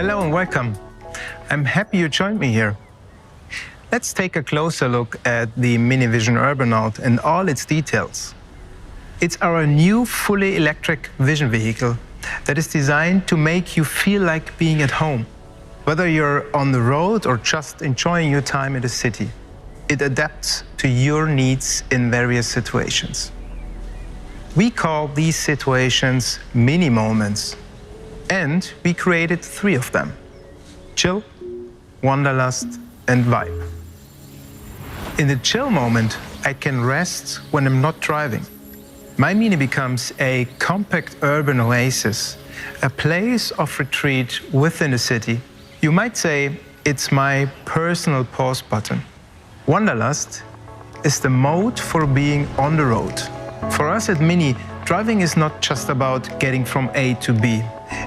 Hello and welcome. I'm happy you joined me here. Let's take a closer look at the Minivision Urbanaut and all its details. It's our new fully electric vision vehicle that is designed to make you feel like being at home. Whether you're on the road or just enjoying your time in the city, it adapts to your needs in various situations. We call these situations mini moments, and we created 3 of them: chill, wanderlust, and vibe. In the chill moment, I can rest when I'm not driving. My Mini becomes a compact urban oasis, a place of retreat within the city. You might say it's my personal pause button. Wanderlust is the mode for being on the road. For us at Mini, driving is not just about getting from A to B.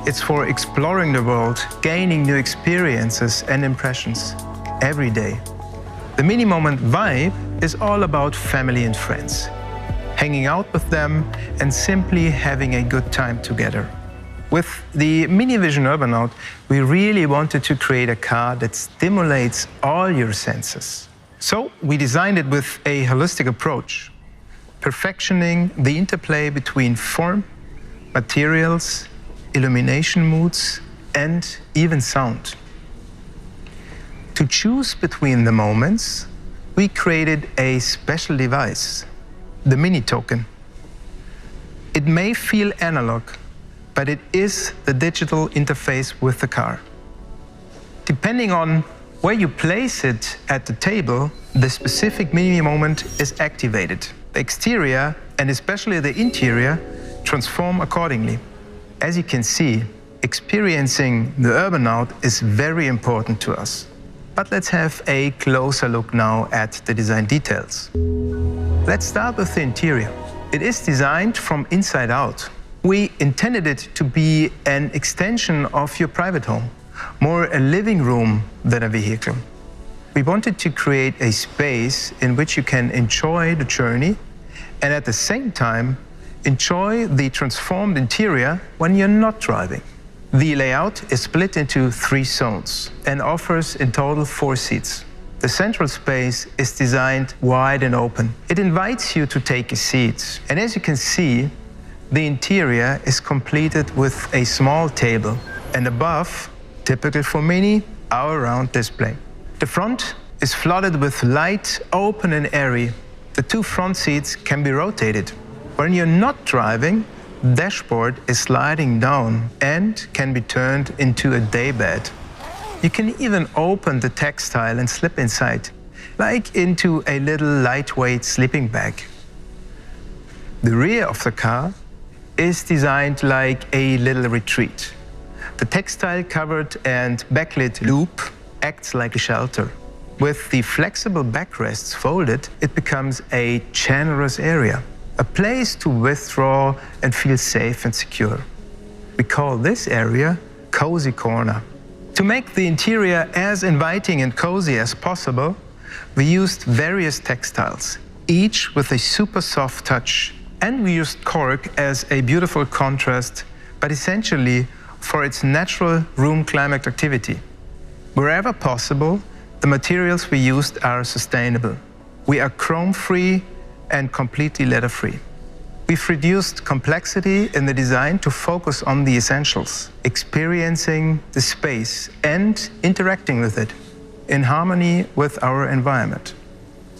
It's for exploring the world, gaining new experiences and impressions every day. The Mini Moment vibe is all about family and friends, hanging out with them and simply having a good time together. With the Minivision Urbanaut, we really wanted to create a car that stimulates all your senses. So we designed it with a holistic approach, perfectioning the interplay between form, materials, illumination moods, and even sound. To choose between the moments, we created a special device, the Mini Token. It may feel analog, but it is the digital interface with the car. Depending on where you place it at the table, the specific Mini Moment is activated. The exterior, and especially the interior, transform accordingly. As you can see, experiencing the Urbanaut is very important to us. But let's have a closer look now at the design details. Let's start with the interior. It is designed from inside out. We intended it to be an extension of your private home, more a living room than a vehicle. We wanted to create a space in which you can enjoy the journey and at the same time enjoy the transformed interior when you're not driving. The layout is split into 3 zones and offers in total 4 seats. The central space is designed wide and open. It invites you to take a seat. And as you can see, the interior is completed with a small table and above, typical for Mini, our round display. The front is flooded with light, open and airy. The 2 front seats can be rotated. When you're not driving, the dashboard is sliding down and can be turned into a daybed. You can even open the textile and slip inside, like into a little lightweight sleeping bag. The rear of the car is designed like a little retreat. The textile-covered and backlit loop acts like a shelter. With the flexible backrests folded, it becomes a generous area, a place to withdraw and feel safe and secure. We call this area Cozy Corner. To make the interior as inviting and cozy as possible, we used various textiles, each with a super soft touch. And we used cork as a beautiful contrast, but essentially for its natural room climate activity. Wherever possible, the materials we used are sustainable. We are chrome-free and completely leather-free. We've reduced complexity in the design to focus on the essentials, experiencing the space and interacting with it in harmony with our environment.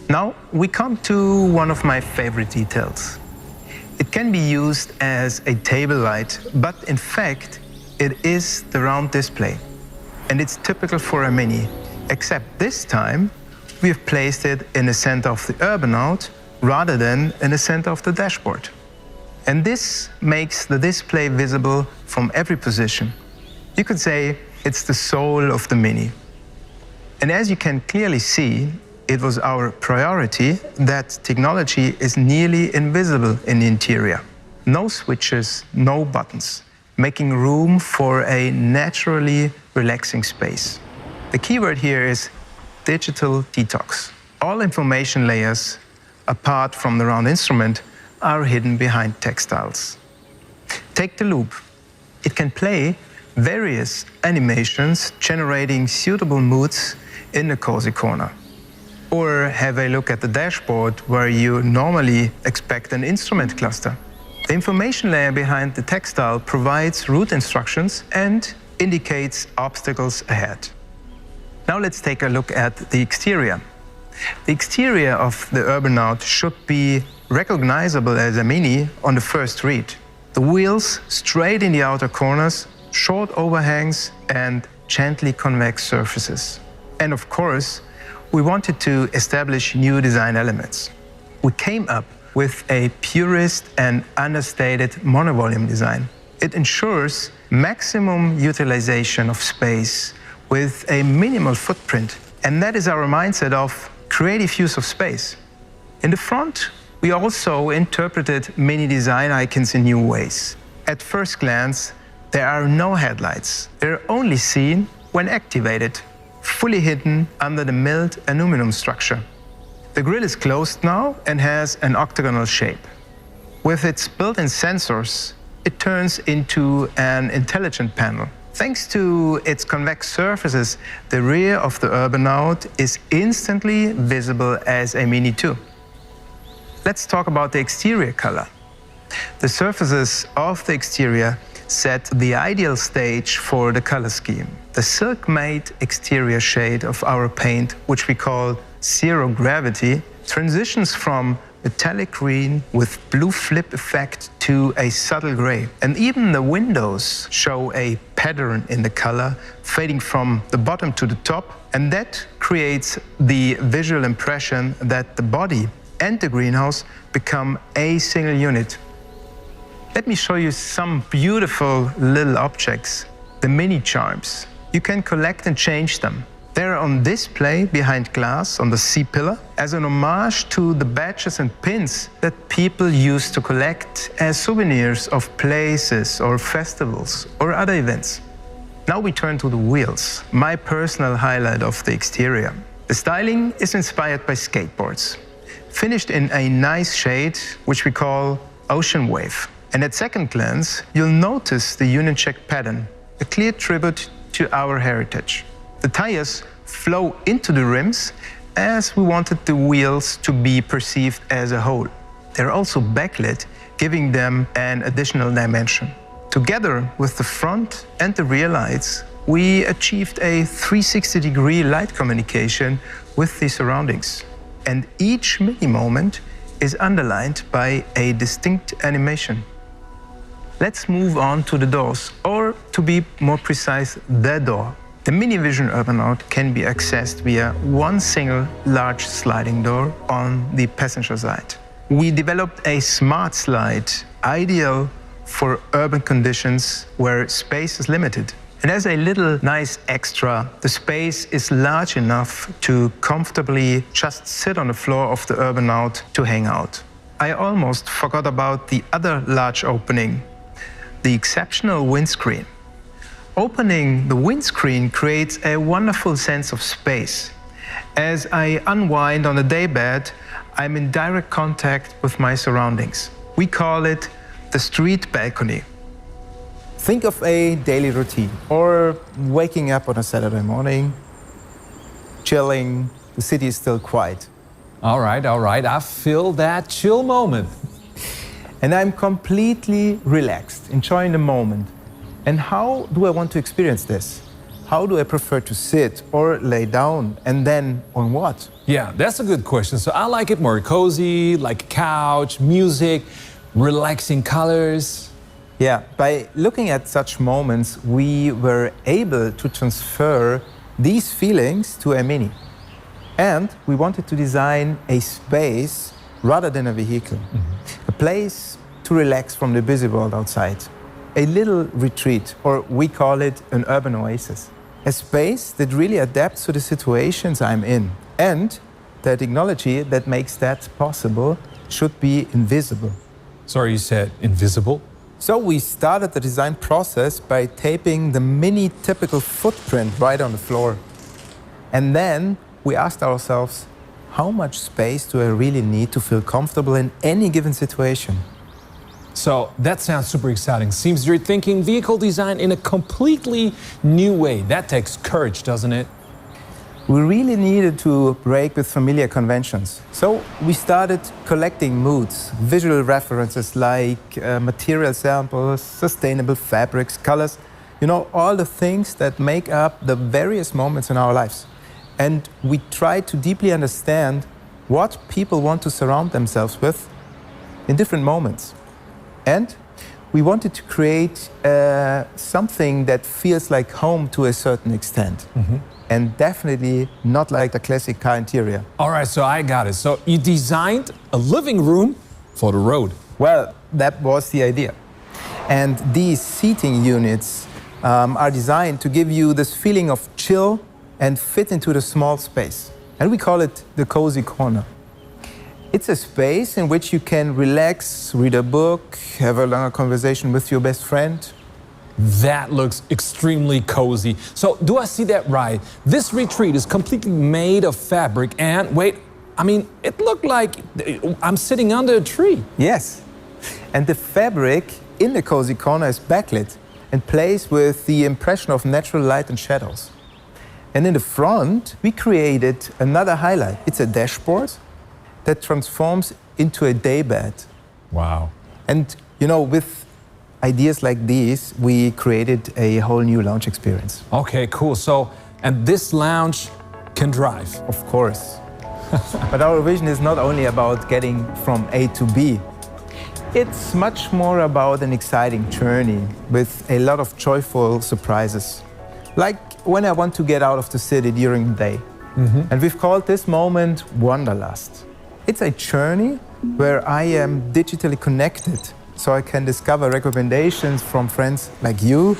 Now we come to one of my favorite details. It can be used as a table light, but in fact, it is the round display. And it's typical for a Mini, except this time, we have placed it in the center of the Urbanaut rather than in the center of the dashboard. And this makes the display visible from every position. You could say it's the soul of the Mini. And as you can clearly see, it was our priority that technology is nearly invisible in the interior. No switches, no buttons, making room for a naturally relaxing space. The keyword here is digital detox. All information layers, apart from the round instrument, are hidden behind textiles. Take the loop. It can play various animations generating suitable moods in the cozy corner. Or have a look at the dashboard where you normally expect an instrument cluster. The information layer behind the textile provides route instructions and indicates obstacles ahead. Now let's take a look at the exterior. The exterior of the Urbanaut should be recognizable as a Mini on the first read. The wheels straight in the outer corners, short overhangs and gently convex surfaces. And of course, we wanted to establish new design elements. We came up with a purist and understated monovolume design. It ensures maximum utilization of space with a minimal footprint. And that is our mindset of creative use of space. In the front, we also interpreted many design icons in new ways. At first glance, there are no headlights. They're only seen when activated, fully hidden under the milled aluminum structure. The grille is closed now and has an octagonal shape. With its built-in sensors, it turns into an intelligent panel. Thanks to its convex surfaces, the rear of the Urbanaut is instantly visible as a Mini 2. Let's talk about the exterior color. The surfaces of the exterior set the ideal stage for the color scheme. The silk-made exterior shade of our paint, which we call Zero Gravity, transitions from metallic green with blue flip effect to a subtle gray. And even the windows show a pattern in the color, fading from the bottom to the top, and that creates the visual impression that the body and the greenhouse become a single unit. Let me show you some beautiful little objects, the mini charms. You can collect and change them. They're on display behind glass on the C-pillar as an homage to the badges and pins that people used to collect as souvenirs of places or festivals or other events. Now we turn to the wheels, my personal highlight of the exterior. The styling is inspired by skateboards, finished in a nice shade which we call Ocean Wave. And at second glance, you'll notice the Union Jack pattern, a clear tribute to our heritage. The tires flow into the rims as we wanted the wheels to be perceived as a whole. They're also backlit, giving them an additional dimension. Together with the front and the rear lights, we achieved a 360-degree light communication with the surroundings. And each mini moment is underlined by a distinct animation. Let's move on to the doors, or to be more precise, the door. The Minivision Urbanaut can be accessed via one single large sliding door on the passenger side. We developed a smart slide, ideal for urban conditions where space is limited. And as a little nice extra, the space is large enough to comfortably just sit on the floor of the Urbanaut to hang out. I almost forgot about the other large opening, the exceptional windscreen. Opening the windscreen creates a wonderful sense of space. As I unwind on the daybed, I'm in direct contact with my surroundings. We call it the street balcony. Think of a daily routine, or waking up on a Saturday morning, chilling, the city is still quiet. All right, I feel that chill moment. And I'm completely relaxed, enjoying the moment. And how do I want to experience this? How do I prefer to sit or lay down? And then on what? Yeah, that's a good question. So I like it more cozy, like a couch, music, relaxing colors. Yeah, by looking at such moments, we were able to transfer these feelings to a Mini. And we wanted to design a space rather than a vehicle. A place to relax from the busy world outside. A little retreat, or we call it an urban oasis. A space that really adapts to the situations I'm in. And the technology that makes that possible should be invisible. Sorry, you said invisible? So we started the design process by taping the Mini typical footprint right on the floor. And then we asked ourselves, how much space do I really need to feel comfortable in any given situation? So that sounds super exciting. Seems you're thinking vehicle design in a completely new way. That takes courage, doesn't it? We really needed to break with familiar conventions. So we started collecting moods, visual references like material samples, sustainable fabrics, colors, all the things that make up the various moments in our lives. And we tried to deeply understand what people want to surround themselves with in different moments. And we wanted to create something that feels like home to a certain extent. And definitely not like the classic car interior. All right, so I got it. So you designed a living room for the road. Well, that was the idea. And these seating units are designed to give you this feeling of chill and fit into the small space. And we call it the cozy corner. It's a space in which you can relax, read a book, have a longer conversation with your best friend. That looks extremely cozy. So do I see that right? This retreat is completely made of fabric and wait, it looked like I'm sitting under a tree. Yes. And the fabric in the cozy corner is backlit and plays with the impression of natural light and shadows. And in the front, we created another highlight. It's a dashboard that transforms into a daybed. Wow. And with ideas like these, we created a whole new lounge experience. Okay, cool. So, and this lounge can drive. Of course. But our vision is not only about getting from A to B. It's much more about an exciting journey with a lot of joyful surprises. Like when I want to get out of the city during the day. And we've called this moment Wanderlust. It's a journey where I am digitally connected, so I can discover recommendations from friends like you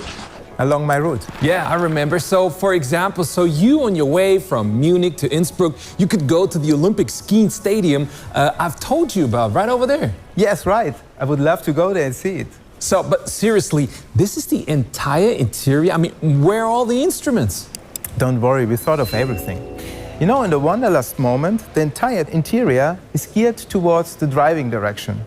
along my route. Yeah, I remember. So, for example, you on your way from Munich to Innsbruck, you could go to the Olympic skiing stadium I've told you about, right over there. Yes, right. I would love to go there and see it. So, but seriously, this is the entire interior? Where are all the instruments? Don't worry, we thought of everything. In the Wanderlust moment, the entire interior is geared towards the driving direction.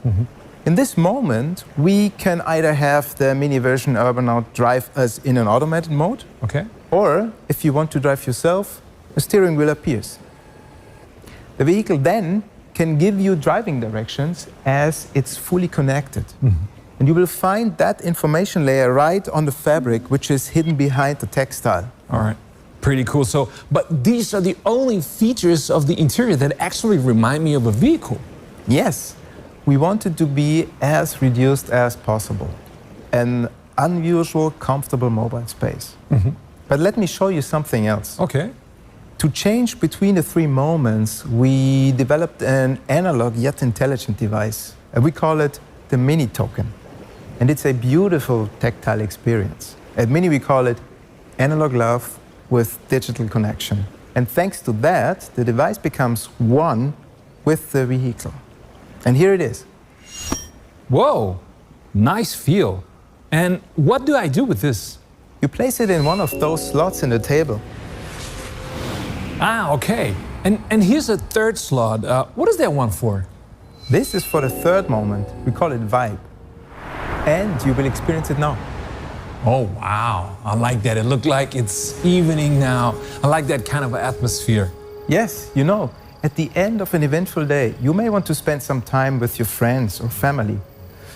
In this moment, we can either have the mini version Urbanaut drive us in an automated mode, Okay. or if you want to drive yourself, a steering wheel appears. The vehicle then can give you driving directions as it's fully connected. And you will find that information layer right on the fabric, which is hidden behind the textile. All right. Pretty cool. So, but these are the only features of the interior that actually remind me of a vehicle. Yes, we wanted to be as reduced as possible. An unusual, comfortable mobile space. But let me show you something else. Okay. To change between the three moments, we developed an analog yet intelligent device. We call it the Mini token. And it's a beautiful tactile experience. At Mini, we call it analog love with digital connection. And thanks to that, the device becomes one with the vehicle. And here it is. Whoa, nice feel. And what do I do with this? You place it in one of those slots in the table. Ah, okay. And here's a third slot. What is that one for? This is for the third moment. We call it vibe. And you will experience it now. Oh, wow. I like that. It looked like it's evening now. I like that kind of atmosphere. Yes, at the end of an eventful day, you may want to spend some time with your friends or family.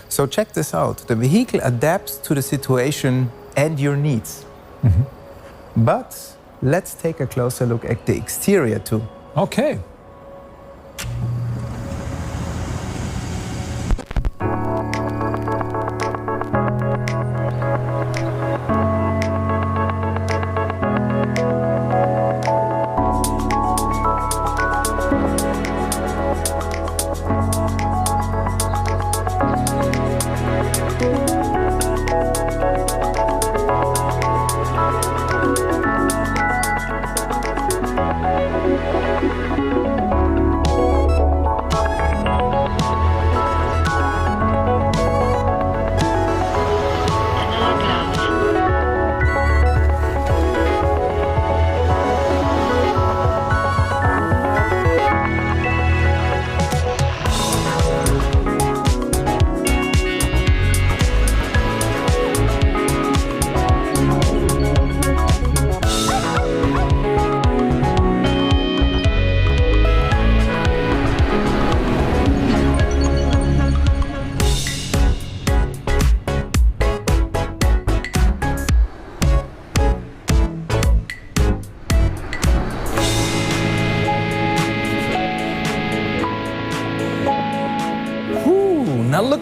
So check this out. The vehicle adapts to the situation and your needs. But let's take a closer look at the exterior too. Okay.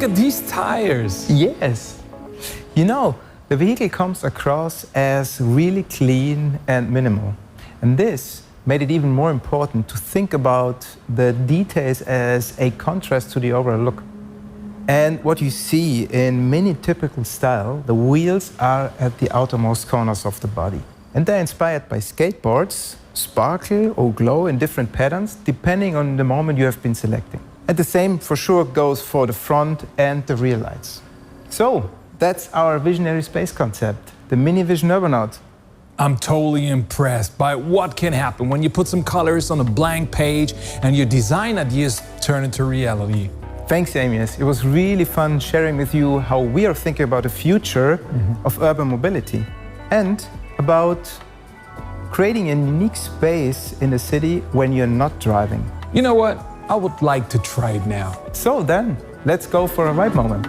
look at these tires. Yes. You know, the vehicle comes across as really clean and minimal. And this made it even more important to think about the details as a contrast to the overall look. And what you see in Mini typical style, the wheels are at the outermost corners of the body. And they're inspired by skateboards, sparkle or glow in different patterns, depending on the moment you have been selecting. And the same for sure goes for the front and the rear lights. So that's our visionary space concept, the Mini Vision Urbanaut. I'm totally impressed by what can happen when you put some colors on a blank page and your design ideas turn into reality. Thanks, Amias. It was really fun sharing with you how we are thinking about the future of urban mobility and about creating a unique space in the city when you're not driving. You know what? I would like to try it now. So then, let's go for a ride moment.